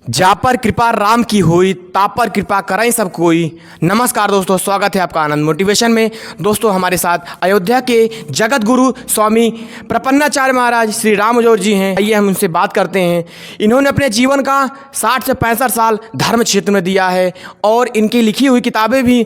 जा पर कृपा राम की हुई, ता पर कृपा कराई सब कोई। नमस्कार दोस्तों, स्वागत है आपका आनंद मोटिवेशन में। दोस्तों, हमारे साथ अयोध्या के जगत गुरु स्वामी प्रपन्नाचार्य महाराज श्री रामजोर जी हैं। आइए हम उनसे बात करते हैं। इन्होंने अपने जीवन का 60 से 65 साल धर्म क्षेत्र में दिया है और इनकी लिखी हुई किताबें भी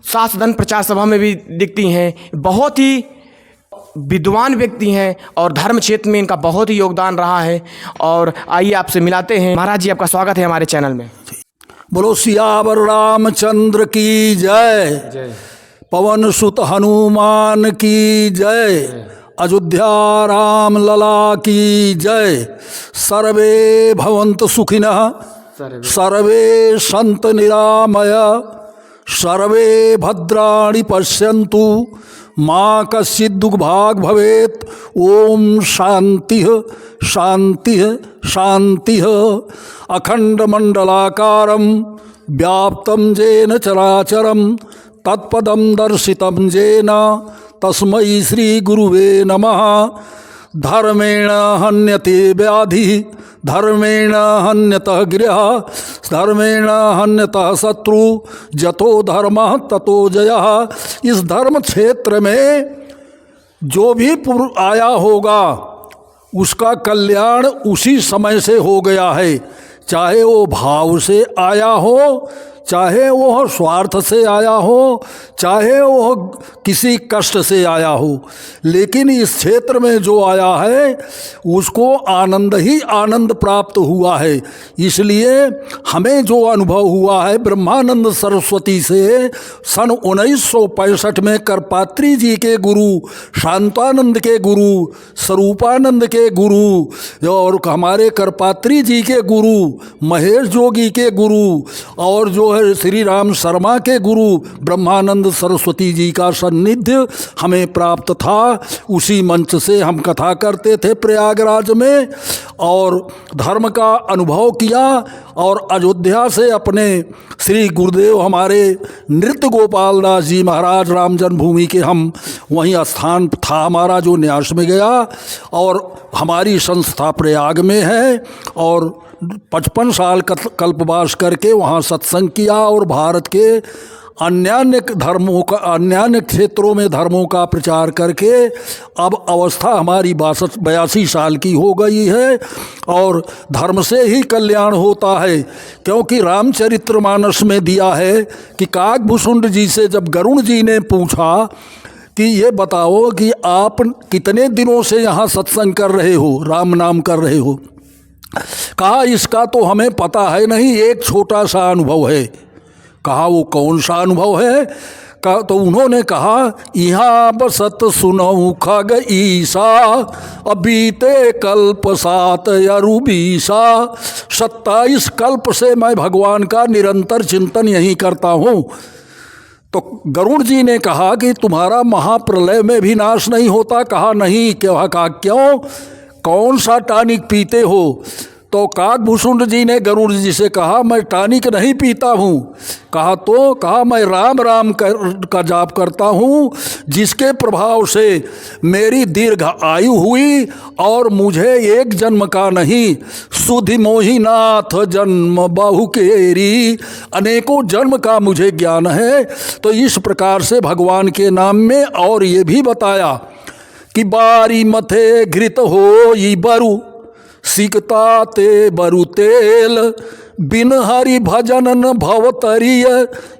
शास्त्रधन प्रचार सभा में भी दिखती हैं। बहुत ही विद्वान व्यक्ति हैं और धर्म क्षेत्र में इनका बहुत ही योगदान रहा है। और आइए आपसे मिलाते हैं। महाराज जी, आपका स्वागत है हमारे चैनल में। बोलो सियावर रामचंद्र की जय, जय। पवन सुत हनुमान की जय, अयोध्या राम लला की जय। सर्वे भवन्तु सुखिनः, सर्वे सन्तु निरामय, सर्वे भद्राणि पश्यन्तु, माँ कश्चित् दुर्भाग् भवेत्। ओम शांति शांति शांति। अखंड मंडलाकारं व्याप्तं येन चराचरं तत्पदं दर्शितं येन तस्मै श्री गुरुवे नमः। धर्मेण हन्यते व्याधि, धर्मेण हन्यतः गिरः, धर्मेण हन्यतः शत्रु, जतो धर्मः ततो जयः। इस धर्म क्षेत्र में जो भी आया होगा उसका कल्याण उसी समय से हो गया है, चाहे वो भाव से आया हो, चाहे वो स्वार्थ से आया हो, चाहे वो किसी कष्ट से आया हो। लेकिन इस क्षेत्र में जो आया है उसको आनंद ही आनंद प्राप्त हुआ है। इसलिए हमें जो अनुभव हुआ है ब्रह्मानंद सरस्वती से सन 1965 में करपात्री जी के गुरु, शांतानंद के गुरु, स्वरूपानंद के गुरु और हमारे करपात्री जी के गुरु, महेश जोगी के गुरु और जो है श्री राम शर्मा के गुरु ब्रह्मानंद सरस्वती जी का सान्निध्य हमें प्राप्त था। उसी मंच से हम कथा करते थे प्रयागराज में और धर्म का अनुभव किया। और अयोध्या से अपने श्री गुरुदेव हमारे नृत्य गोपाल दास जी महाराज राम जन्मभूमि के हम वहीं स्थान था हमारा जो न्यास में गया और हमारी संस्था प्रयाग में है और 55 साल कल्पवास करके वहाँ सत्संग किया और भारत के अन्य धर्मों का, अन्य क्षेत्रों में धर्मों का प्रचार करके अब अवस्था हमारी 82 साल की हो गई है। और धर्म से ही कल्याण होता है, क्योंकि रामचरितमानस में दिया है कि काकभूषुंड जी से जब गरुड़ जी ने पूछा कि ये बताओ कि आप कितने दिनों से यहाँ सत्संग कर रहे हो, राम नाम कर रहे हो। कहा इसका तो हमें पता है नहीं, एक छोटा सा अनुभव है। कहा वो कौन सा अनुभव है? तो उन्होंने कहा यहाँ बसत सुनऊ खग ईसा, अबीते कल्प 7 अरुबीसा। 27 कल्प से मैं भगवान का निरंतर चिंतन यही करता हूँ। तो गरुड़ जी ने कहा कि तुम्हारा महाप्रलय में भी नाश नहीं होता? कहा नहीं। कहा क्यों, कौन सा टॉनिक पीते हो? तो काकभूषुंड जी ने गरुड़ जी से कहा मैं टॉनिक नहीं पीता हूँ। कहा तो? कहा मैं राम राम का जाप करता हूँ, जिसके प्रभाव से मेरी दीर्घ आयु हुई और मुझे एक जन्म का नहीं सुधि मोहिनाथ जन्म बहुकेरी, अनेकों जन्म का मुझे ज्ञान है। तो इस प्रकार से भगवान के नाम में और ये भी बताया कि बारी मथे घृत हो ई बरु, सिकता ते बरु तेल, बिन हरि भजन न भवतरिय,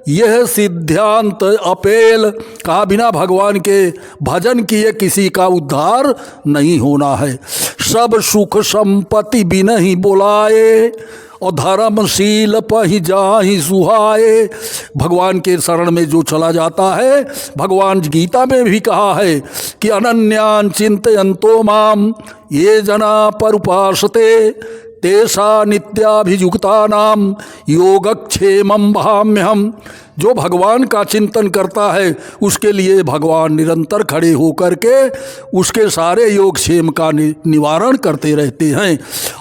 यह सिद्धांत अपेल। कहा बिना भगवान के भजन किए किसी का उद्धार नहीं होना है। सब सुख संपत्ति बिन ही बुलाए, और धर्मशील पहि जाहि सुहाए। भगवान के शरण में जो चला जाता है, भगवान गीता में भी कहा है कि अनन्यान चिंतयन्तो माम ये जना परुपासते, तेषा नित्याभियुक्तानाम योगक्षेमं वहाम्यहम्। जो भगवान का चिंतन करता है उसके लिए भगवान निरंतर खड़े होकर के उसके सारे योगक्षेम का निवारण करते रहते हैं।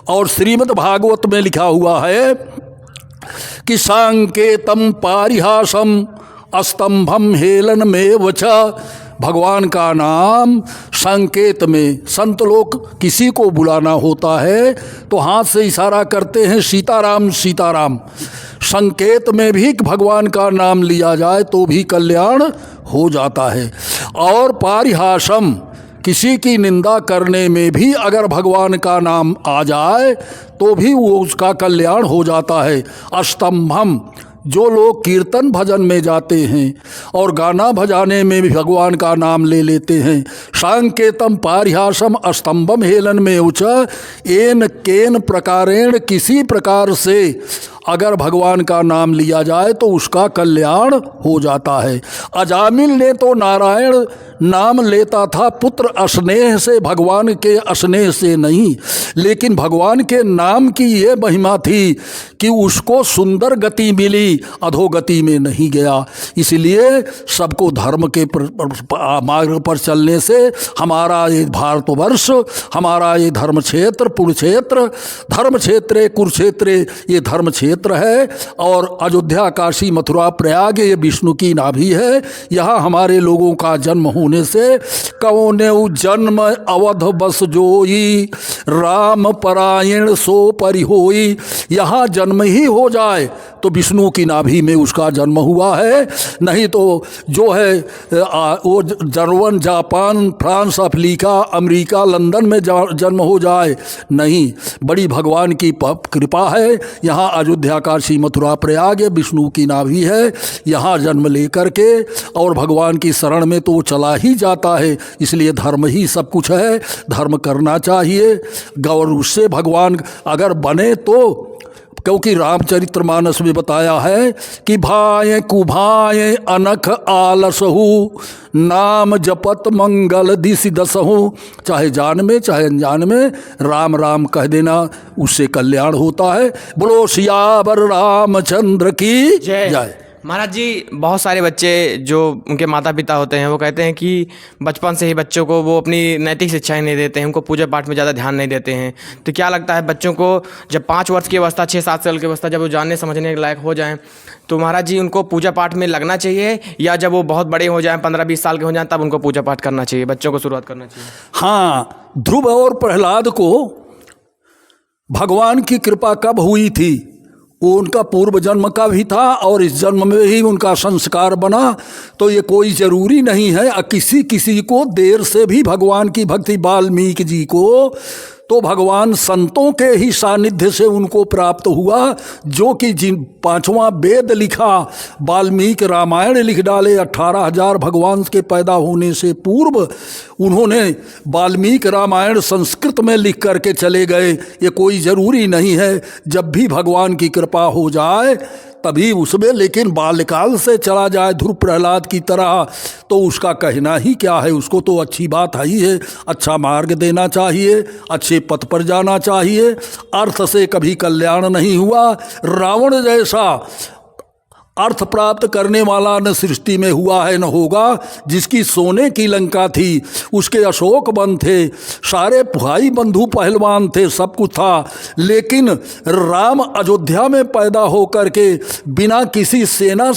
और श्रीमद् भागवत में लिखा हुआ है कि सांकेतम पारिहासम अस्तंभम हेलन में वच, भगवान का नाम संकेत में, संत लोग किसी को बुलाना होता है तो हाथ से इशारा करते हैं सीताराम सीताराम। संकेत में भी भगवान का नाम लिया जाए तो भी कल्याण हो जाता है। और पारिहासम, किसी की निंदा करने में भी अगर भगवान का नाम आ जाए तो भी वो उसका कल्याण हो जाता है। अस्तंभम, जो लोग कीर्तन भजन में जाते हैं और गाना बजाने में भी भगवान का नाम ले लेते हैं। सांकेतम पारिहासम अस्तंभम हेलन में उच एन केन प्रकारेण, किसी प्रकार से अगर भगवान का नाम लिया जाए तो उसका कल्याण हो जाता है। अजामिल ने तो नारायण नाम लेता था पुत्र स्नेह से, भगवान के स्नेह से नहीं, लेकिन भगवान के नाम की ये महिमा थी कि उसको सुंदर गति मिली, अधोगति में नहीं गया। इसलिए सबको धर्म के मार्ग पर चलने से हमारा ये भारतवर्ष, हमारा ये धर्म क्षेत्र पुरुक्षेत्र, धर्म क्षेत्रे कुरुक्षेत्रे, ये धर्म क्षेत्र है। और अयोध्या काशी मथुरा प्रयाग ये विष्णु की नाभि है। यहाँ हमारे लोगों का जन्म होने से कौने जन्म अवध बस जोई, राम परायण सो परि होई। यहाँ जन्म ही हो जाए तो विष्णु की नाभि में उसका जन्म हुआ है। नहीं तो जो है वो German, Japan, France, Africa, America, London में जन्म हो जाए, नहीं। बड़ी भगवान की कृपा है। यहाँ अयोध्या काशी मथुरा प्रयाग विष्णु की नाभि है। यहाँ जन्म लेकर के और भगवान की शरण में तो चला ही जाता है। इसलिए धर्म ही सब कुछ है, धर्म करना चाहिए। और उससे भगवान अगर बने तो, क्योंकि रामचरितमानस में बताया है कि भाए कुभाए अनख आलसहु, नाम जपत मंगल दिस दसहु। चाहे जान में चाहे अनजान में राम राम कह देना, उससे कल्याण होता है। बोलो सियावर रामचंद्र की जय। महाराज जी, बहुत सारे बच्चे जो उनके माता पिता होते हैं वो कहते हैं कि बचपन से ही बच्चों को वो अपनी नैतिक शिक्षाएं नहीं देते हैं, उनको पूजा पाठ में ज़्यादा ध्यान नहीं देते हैं। तो क्या लगता है बच्चों को जब 5 वर्ष की अवस्था, 6-7 साल की अवस्था, जब वो जानने समझने के लायक हो जाएं तो महाराज जी उनको पूजा पाठ में लगना चाहिए, या जब वो बहुत बड़े हो जाएं, 15-20 साल के हो जाएं, तब उनको पूजा पाठ करना चाहिए, बच्चों को शुरुआत करना चाहिए? हाँ, ध्रुव और प्रहलाद को भगवान की कृपा कब हुई थी? वो उनका पूर्व जन्म का भी था और इस जन्म में ही उनका संस्कार बना। तो ये कोई ज़रूरी नहीं है। किसी को देर से भी भगवान की भक्ति, वाल्मीकि जी को तो भगवान संतों के ही सानिध्य से उनको प्राप्त हुआ, जो कि जिन 5वां वेद लिखा, वाल्मीकि रामायण लिख डाले। 18,000 भगवान के पैदा होने से पूर्व उन्होंने वाल्मीकि रामायण संस्कृत में लिख करके चले गए। ये कोई ज़रूरी नहीं है, जब भी भगवान की कृपा हो जाए तभी उसमें, लेकिन बाल्यकाल से चला जाए ध्रुव प्रहलाद की तरह तो उसका कहना ही क्या है। उसको तो अच्छी बात ही है, अच्छा मार्ग देना चाहिए, अच्छे पथ पर जाना चाहिए। अर्थ से कभी कल्याण नहीं हुआ। रावण जैसा अर्थ प्राप्त करने वाला न सृष्टि में हुआ है न होगा। जिसकी सोने की लंका थी, उसके अशोक वन थे, सारे भाई बंधु पहलवान थे, सब कुछ था, लेकिन राम अयोध्या में पैदा होकर के बिना किसी सेना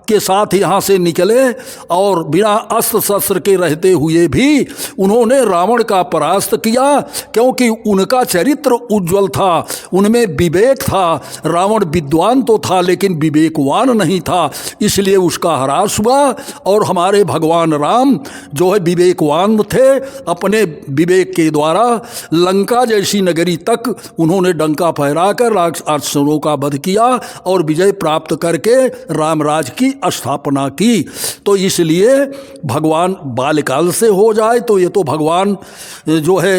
के साथ यहाँ से निकले और बिना अस्त्र शस्त्र के रहते हुए भी उन्होंने रावण का परास्त किया, क्योंकि उनका चरित्र उज्जवल था, उनमें विवेक था। रावण विद्वान तो था लेकिन विवेकवान नहीं था, इसलिए उसका ह्रास हुआ। और हमारे भगवान राम जो है विवेकवान थे, अपने विवेक के द्वारा लंका जैसी नगरी तक उन्होंने डंका फहराकर राक्षसों का वध किया और विजय प्राप्त करके रामराज की स्थापना की। तो इसलिए भगवान बाल्यकाल से हो जाए तो ये तो भगवान जो है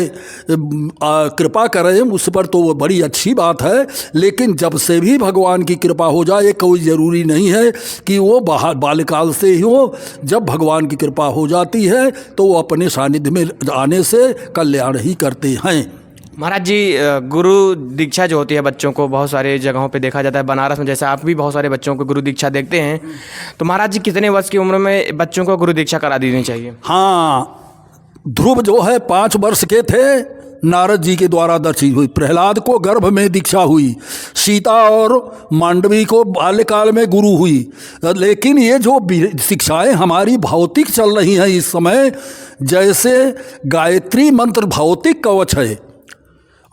कृपा करें उस पर, तो वो बड़ी अच्छी बात है। लेकिन जब से भी भगवान की कृपा हो जाए, ये कोई ज़रूरी नहीं है कि वो बाल्यकाल से ही हो। जब भगवान की कृपा हो जाती है तो वो अपने सानिध्य में आने से कल्याण ही करते हैं। महाराज जी, गुरु दीक्षा जो होती है बच्चों को बहुत सारे जगहों पे देखा जाता है, बनारस में जैसे आप भी बहुत सारे बच्चों को गुरु दीक्षा देखते हैं, तो महाराज जी कितने वर्ष की उम्र में बच्चों को गुरु दीक्षा करा देनी चाहिए? हाँ, ध्रुव जो है 5 वर्ष के थे नारद जी के द्वारा दर्शित हुई। प्रहलाद को गर्भ में दीक्षा हुई, सीता और मांडवी को बाल्यकाल में गुरु हुई। लेकिन ये जो शिक्षाएं हमारी भौतिक चल रही हैं इस समय, जैसे गायत्री मंत्र भौतिक कवच है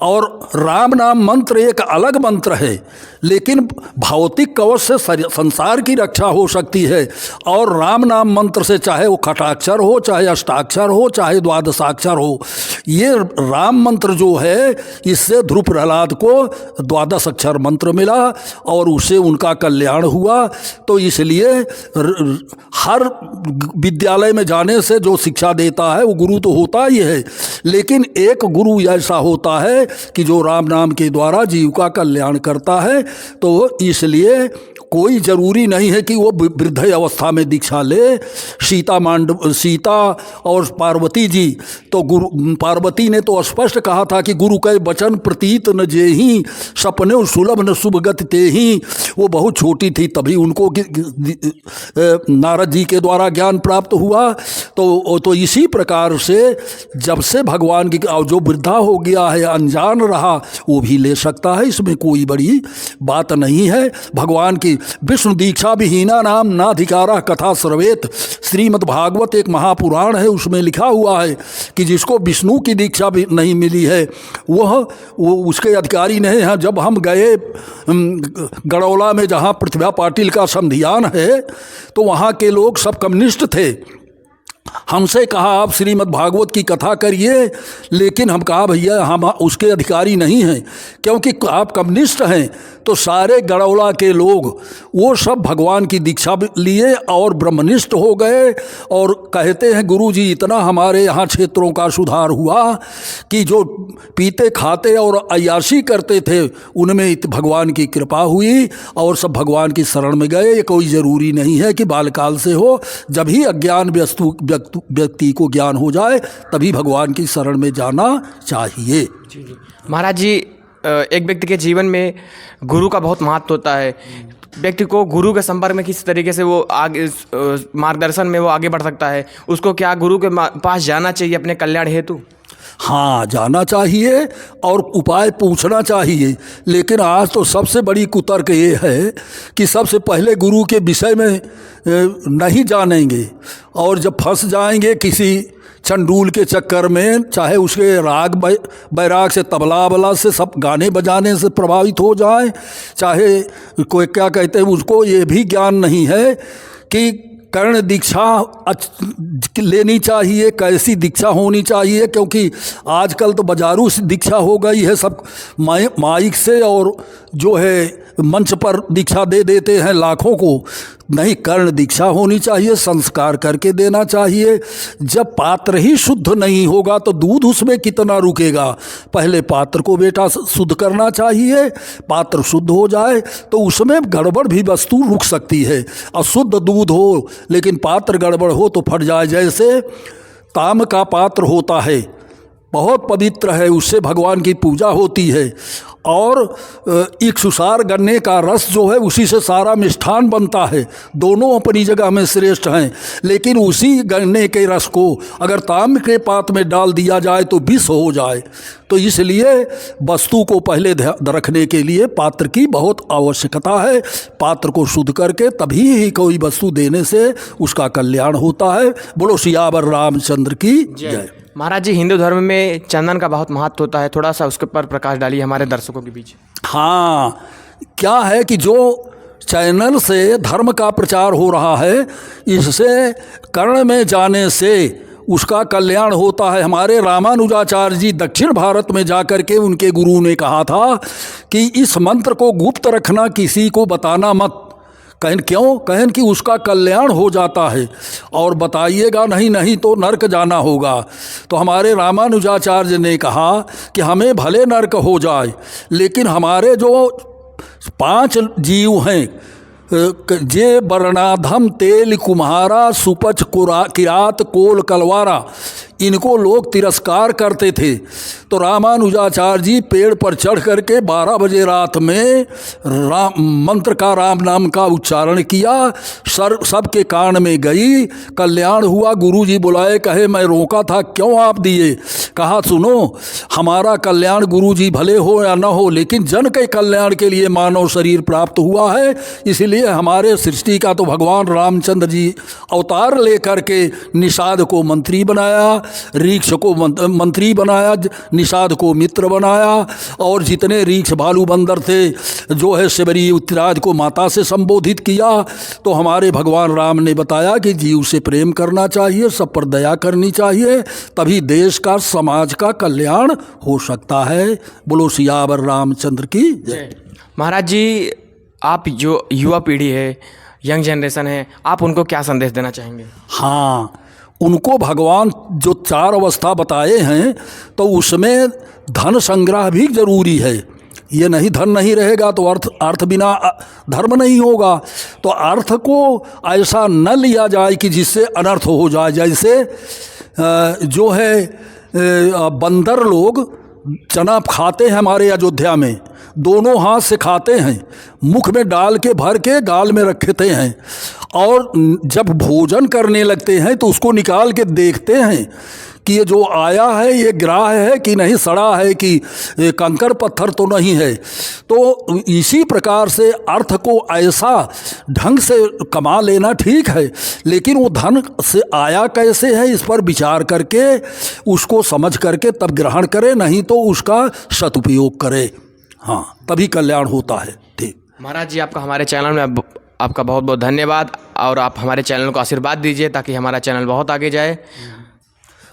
और राम नाम मंत्र एक अलग मंत्र है, लेकिन भौतिक कवच से संसार की रक्षा हो सकती है। और राम नाम मंत्र से चाहे वो खटाक्षर हो, चाहे अष्टाक्षर हो, चाहे द्वादशाक्षर हो, ये राम मंत्र जो है इससे ध्रुव प्रहलाद को द्वादश अक्षर मंत्र मिला और उससे उनका कल्याण हुआ। तो इसलिए हर विद्यालय में जाने से जो शिक्षा देता है वो गुरु तो होता ही है, लेकिन एक गुरु ऐसा होता है कि जो राम नाम के द्वारा जीव का कल्याण करता है। तो इसलिए कोई ज़रूरी नहीं है कि वो वृद्ध अवस्था में दीक्षा ले। सीता और पार्वती जी, तो गुरु पार्वती ने तो स्पष्ट कहा था कि गुरु के वचन प्रतीत न जेहि, सपने सुलभ न शुभ गति तेहि। वो बहुत छोटी थी तभी उनको नारद जी के द्वारा ज्ञान प्राप्त हुआ। तो इसी प्रकार से जब से भगवान की जो वृद्धा हो गया है, अनजान रहा, वो भी ले सकता है, इसमें कोई बड़ी बात नहीं है। भगवान की विष्णु दीक्षा विहीना नाम नाधिकारा कथा सर्वेत, श्रीमद् भागवत एक महापुराण है, उसमें लिखा हुआ है कि जिसको विष्णु की दीक्षा भी नहीं मिली है वो उसके अधिकारी नहीं है। जब हम गए गड़ौला में जहाँ प्रतिभा पाटिल का संध्यान है, तो वहाँ के लोग सब कम्युनिस्ट थे। हमसे कहा आप श्रीमद् भागवत की कथा करिए, लेकिन हम कहा भैया हम उसके अधिकारी नहीं हैं, क्योंकि आप कम्युनिस्ट हैं। तो सारे गड़ौला के लोग वो सब भगवान की दीक्षा लिए और ब्रह्मनिष्ठ हो गए और कहते हैं गुरुजी इतना हमारे यहाँ क्षेत्रों का सुधार हुआ कि जो पीते खाते और अय्याशी करते थे उनमें भगवान की कृपा हुई और सब भगवान की शरण में गए। ये कोई ज़रूरी नहीं है कि बालकाल से हो, जब ही अज्ञान व्यक्ति को ज्ञान हो जाए तभी भगवान की शरण में जाना चाहिए। महाराज जी, एक व्यक्ति के जीवन में गुरु का बहुत महत्व होता है। व्यक्ति को गुरु के संपर्क में किस तरीके से वो आगे मार्गदर्शन में वो आगे बढ़ सकता है, उसको क्या गुरु के पास जाना चाहिए अपने कल्याण हेतु? हाँ, जाना चाहिए और उपाय पूछना चाहिए। लेकिन आज तो सबसे बड़ी कुतर्क ये है कि सबसे पहले गुरु के विषय में नहीं जानेंगे और जब फंस जाएंगे किसी चंडूल के चक्कर में, चाहे उसके राग बैराग से, तबला बला से, सब गाने बजाने से प्रभावित हो जाए, चाहे कोई क्या कहते हैं उसको ये भी ज्ञान नहीं है कि कर्ण दीक्षा लेनी चाहिए, कैसी दीक्षा होनी चाहिए, क्योंकि आजकल तो बाजारू दीक्षा हो गई है, सब माइक से और जो है मंच पर दीक्षा दे देते हैं लाखों को। नहीं, कर्ण दीक्षा होनी चाहिए, संस्कार करके देना चाहिए। जब पात्र ही शुद्ध नहीं होगा तो दूध उसमें कितना रुकेगा। पहले पात्र को बेटा शुद्ध करना चाहिए, पात्र शुद्ध हो जाए तो उसमें गड़बड़ भी वस्तु रुक सकती है। अशुद्ध दूध हो लेकिन पात्र गड़बड़ हो तो फट जाए। जैसे ताम का पात्र होता है, बहुत पवित्र है, उससे भगवान की पूजा होती है, और इक्षुसार गन्ने का रस जो है उसी से सारा मिष्ठान बनता है। दोनों अपनी जगह में श्रेष्ठ हैं, लेकिन उसी गन्ने के रस को अगर ताम्र के पात्र में डाल दिया जाए तो विष हो जाए। तो इसलिए वस्तु को पहले रखने के लिए पात्र की बहुत आवश्यकता है। पात्र को शुद्ध करके तभी ही कोई वस्तु देने से उसका कल्याण होता है। बोलो सियावर रामचंद्र की जय। महाराज जी, हिंदू धर्म में चंदन का बहुत महत्व होता है, थोड़ा सा उसके पर प्रकाश डालिए हमारे दर्शकों के बीच। हाँ, क्या है कि जो चैनल से धर्म का प्रचार हो रहा है, इससे कर्ण में जाने से उसका कल्याण होता है। हमारे रामानुजाचार्य जी दक्षिण भारत में जाकर के उनके गुरु ने कहा था कि इस मंत्र को गुप्त रखना, किसी को बताना मत। कहन क्यों? कहन कि उसका कल्याण हो जाता है और बताइएगा नहीं तो नरक जाना होगा। तो हमारे रामानुजाचार्य ने कहा कि हमें भले नरक हो जाए, लेकिन हमारे जो 5 जीव हैं, जे वर्णाधम तेल कुम्हारा सुपच किरात कोल कलवारा, इनको लोग तिरस्कार करते थे। तो रामानुजाचार्य जी पेड़ पर चढ़ करके 12 बजे रात में मंत्र का, राम नाम का उच्चारण किया, सबके कान में गई, कल्याण हुआ। गुरुजी बुलाए, कहे मैं रोका था, क्यों आप दिए? कहा सुनो, हमारा कल्याण गुरुजी भले हो या न हो, लेकिन जन के कल्याण के लिए मानव शरीर प्राप्त हुआ है। इसलिए हमारे सृष्टि का तो भगवान रामचंद्र जी अवतार लेकर के निषाद को मंत्री बनाया, रीक्ष को मंत्री बनाया, निषाद को मित्र बनाया, और जितने रीक्ष भालू बंदर थे जो है शबरी उत्तराज को माता से संबोधित किया। तो हमारे भगवान राम ने बताया कि जीव से प्रेम करना चाहिए, सब पर दया करनी चाहिए, तभी देश का समाज का कल्याण हो सकता है। बोलो सियावर रामचंद्र की जय। महाराज जी, आप जो युवा पीढ़ी है, यंग जनरेशन है, आप उनको क्या संदेश देना चाहेंगे? हाँ, उनको भगवान जो 4 अवस्था बताए हैं तो उसमें धन संग्रह भी जरूरी है। ये नहीं, धन नहीं रहेगा तो अर्थ बिना धर्म नहीं होगा। तो अर्थ को ऐसा न लिया जाए कि जिससे अनर्थ हो जाए। जैसे जो है बंदर लोग चना खाते हैं हमारे अयोध्या में, दोनों हाथ से खाते हैं, मुख में डाल के भर के गाल में रखते हैं, और जब भोजन करने लगते हैं तो उसको निकाल के देखते हैं कि ये जो आया है ये ग्राह है कि नहीं, सड़ा है कि कंकड़ पत्थर तो नहीं है। तो इसी प्रकार से अर्थ को ऐसा ढंग से कमा लेना ठीक है, लेकिन वो धन से आया कैसे है इस पर विचार करके उसको समझ करके तब ग्रहण करे, नहीं तो उसका सदुपयोग करे। हाँ, तभी कल्याण होता है। ठीक महाराज जी, आपका हमारे चैनल में आपका बहुत बहुत धन्यवाद, और आप हमारे चैनल को आशीर्वाद दीजिए ताकि हमारा चैनल बहुत आगे जाए।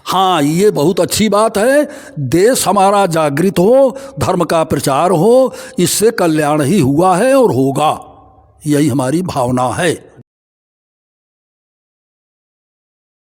हाँ, ये बहुत अच्छी बात है। देश हमारा जागृत हो, धर्म का प्रचार हो, इससे कल्याण ही हुआ है और होगा, यही हमारी भावना है।